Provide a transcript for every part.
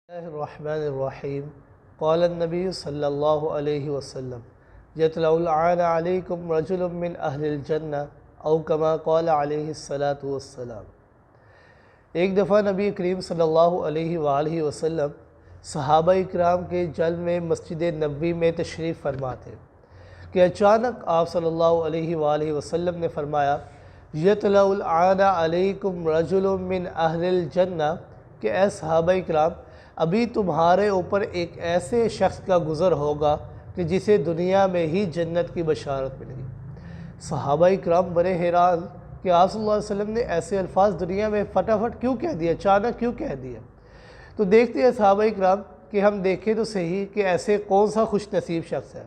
الله الرحمن الرحيم. قال النبي صلى الله عليه وسلم يطلع العان عليكم رجل من أهل الجنة أو كما قال عليه الصلاة والسلام. ایک دفعہ نبی کریم صلی اللہ علیہ وآلہ وسلم صحابہ اکرام کے جلوہ میں مسجد نبوی میں تشریف فرما تھے کہ اچانک آپ صلی اللہ علیہ وآلہ وسلم نے فرمایا یطلع العان علیکم رجل من اہل الجنہ کہ اے صحابہ اکرام ابھی تمہارے اوپر ایک ایسے شخص کا گزر ہوگا کہ جسے دنیا میں ہی جنت کی بشارت ملے گی۔ صحابہ اکرام بڑے حیران کہ آپ صلی اللہ علیہ وسلم نے ایسے الفاظ دنیا میں فٹافٹ کیوں کہہ دیا، اچانک کیوں کہہ دیا۔ تو دیکھتے ہیں صحابہ اکرام کہ ہم دیکھیں تو صحیح کہ ایسے کون سا خوش نصیب شخص ہے۔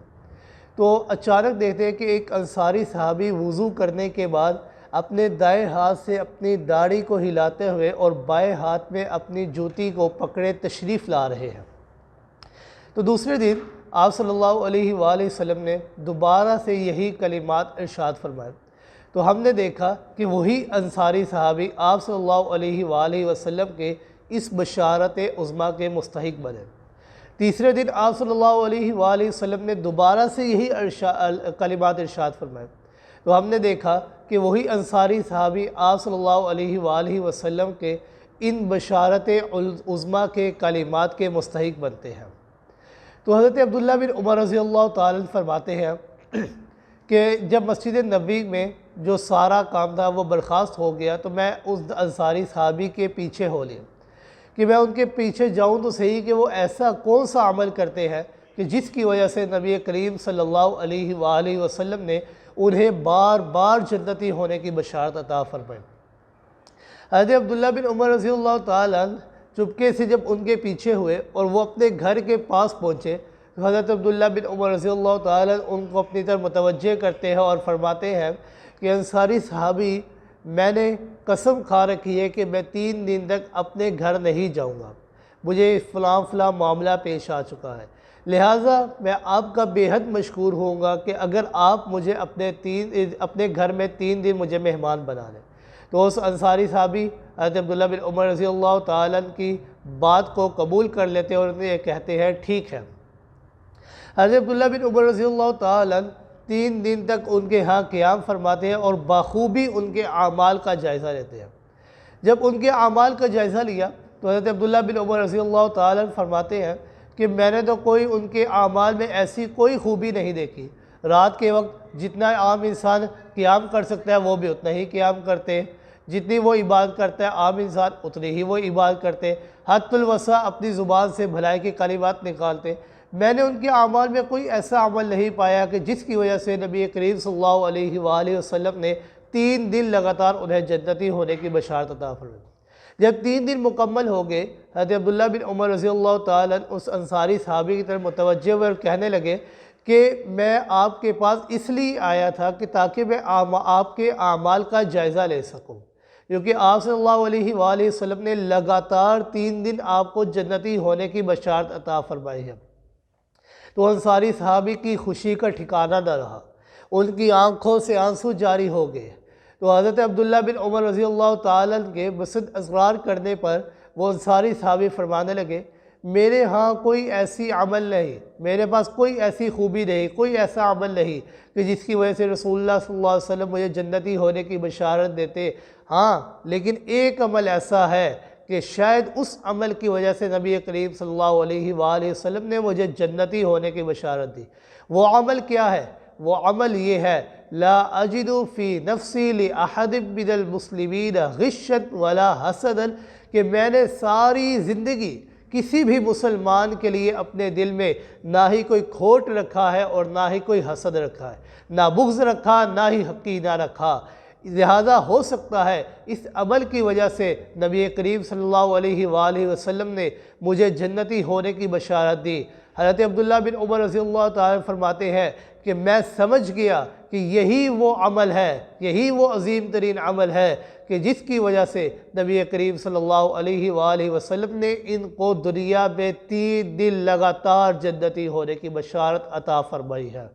تو اچانک دیکھتے ہیں کہ ایک انصاری صحابی وضو کرنے کے بعد اپنے دائیں ہاتھ سے اپنی داڑھی کو ہلاتے ہوئے اور بائیں ہاتھ میں اپنی جوتی کو پکڑے تشریف لا رہے ہیں۔ تو دوسرے دن آپ صلی اللہ علیہ وآلہ وسلم نے دوبارہ سے یہی کلمات ارشاد فرمائے تو ہم نے دیکھا کہ وہی انصاری صحابی آپ صلی اللہ علیہ وآلہ وسلم کے اس بشارت عظمیٰ کے مستحق بنے۔ تیسرے دن آپ صلی اللہ علیہ وآلہ وسلم نے دوبارہ سے یہی کلمات ارشاد فرمائے تو ہم نے دیکھا کہ وہی انصاری صحابی آپ صلی اللہ علیہ وآلہ وسلم کے ان بشارت عظمیٰ کے کلمات کے مستحق بنتے ہیں۔ تو حضرت عبداللہ بن عمر رضی اللہ تعالیٰ عنہ فرماتے ہیں کہ جب مسجد نبوی میں جو سارا کام تھا وہ برخاست ہو گیا تو میں اس انصاری صحابی کے پیچھے ہو لیا کہ میں ان کے پیچھے جاؤں تو صحیح کہ وہ ایسا کون سا عمل کرتے ہیں کہ جس کی وجہ سے نبی کریم صلی اللہ علیہ وآلہ وسلم نے انہیں بار بار جنتی ہونے کی بشارت عطا فرمائی۔ حضرت عبداللہ بن عمر رضی اللہ تعالیٰ عنہ چپکے سے جب ان کے پیچھے ہوئے اور وہ اپنے گھر کے پاس پہنچے تو حضرت عبداللہ بن عمر رضی اللہ تعالیٰ عنہ ان کو اپنی طرف متوجہ کرتے ہیں اور فرماتے ہیں کہ انصاری صحابی میں نے قسم کھا رکھی ہے کہ میں 3 دن تک اپنے گھر نہیں جاؤں گا، مجھے فلاں معاملہ پیش آ چکا ہے، لہٰذا میں آپ کا بے حد مشکور ہوں گا کہ اگر آپ مجھے اپنے گھر میں 3 دن مجھے مہمان بنا لیں۔ تو اس انصاری صحابی حضرت عبداللہ بن عمر رضی اللہ تعالیٰ عنہ کی بات کو قبول کر لیتے اور انہیں کہتے ہیں ٹھیک ہے۔ حضرت عبداللہ بن عمر رضی اللہ تعالیٰ عنہ 3 دن تک ان کے ہاں قیام فرماتے ہیں اور بخوبی ان کے اعمال کا جائزہ لیتے ہیں۔ جب ان کے اعمال کا جائزہ لیا تو حضرت عبداللہ بن عمر رضی اللہ تعالیٰ عنہ فرماتے ہیں کہ میں نے تو ان کے اعمال میں ایسی کوئی خوبی نہیں دیکھی، رات کے وقت جتنا عام انسان قیام کر سکتا ہے وہ بھی اتنا ہی قیام کرتے، جتنی وہ عبادت کرتا ہے عام انسان اتنی ہی وہ عبادت کرتے، حد الوسع اپنی زبان سے بھلائی کے کلمات نکالتے۔ میں نے ان کے اعمال میں کوئی ایسا عمل نہیں پایا کہ جس کی وجہ سے نبی کریم صلی اللہ علیہ وآلہ وسلم نے 3 دن لگاتار انہیں جنتی ہونے کی بشارت عطا فرمائی۔ جب 3 دن مکمل ہو گئے حضرت عبداللہ بن عمر رضی اللہ تعالیٰ عنہ اس انصاری صحابی کی طرف متوجہ ہوئے اور کہنے لگے کہ میں آپ کے پاس اس لیے آیا تھا کہ تاکہ میں آپ کے اعمال کا جائزہ لے سکوں، کیونکہ آپ صلی اللہ علیہ وآلہ وسلم نے لگاتار 3 دن آپ کو جنتی ہونے کی بشارت عطا فرمائی ہے۔ تو انصاری صحابی کی خوشی کا ٹھکانہ نہ رہا، ان کی آنکھوں سے آنسو جاری ہو گئے۔ تو حضرت عبداللہ بن عمر رضی اللہ تعالیٰ عنہ کے بصد اصرار کرنے پر وہ انصاری صحابی فرمانے لگے میرے ہاں کوئی ایسی عمل نہیں، میرے پاس کوئی ایسی خوبی نہیں، کوئی ایسا عمل نہیں کہ جس کی وجہ سے رسول اللہ صلی اللہ علیہ وسلم مجھے جنتی ہونے کی بشارت دیتے، ہاں لیکن ایک عمل ایسا ہے کہ شاید اس عمل کی وجہ سے نبی کریم صلی اللہ علیہ وآلہ وسلم نے مجھے جنتی ہونے کی بشارت دی۔ وہ عمل کیا ہے؟ وہ عمل یہ ہے لا اجد فی نفسی لأحد من المسلمین غشا ولا حسدا، کہ میں نے ساری زندگی کسی بھی مسلمان کے لیے اپنے دل میں نہ ہی کوئی کھوٹ رکھا ہے اور نہ ہی کوئی حسد رکھا ہے، نہ بغض رکھا نہ ہی حقیقہ رکھا، لہذا ہو سکتا ہے اس عمل کی وجہ سے نبی کریم صلی اللہ علیہ وآلہ وسلم نے مجھے جنتی ہونے کی بشارت دی۔ حضرت عبداللہ بن عمر رضی اللہ تعالیٰ فرماتے ہیں کہ میں سمجھ گیا کہ یہی وہ عمل ہے، یہی وہ عظیم ترین عمل ہے کہ جس کی وجہ سے نبی کریم صلی اللہ علیہ وآلہ وسلم نے ان کو دنیا میں 3 دن لگاتار جنتی ہونے کی بشارت عطا فرمائی ہے۔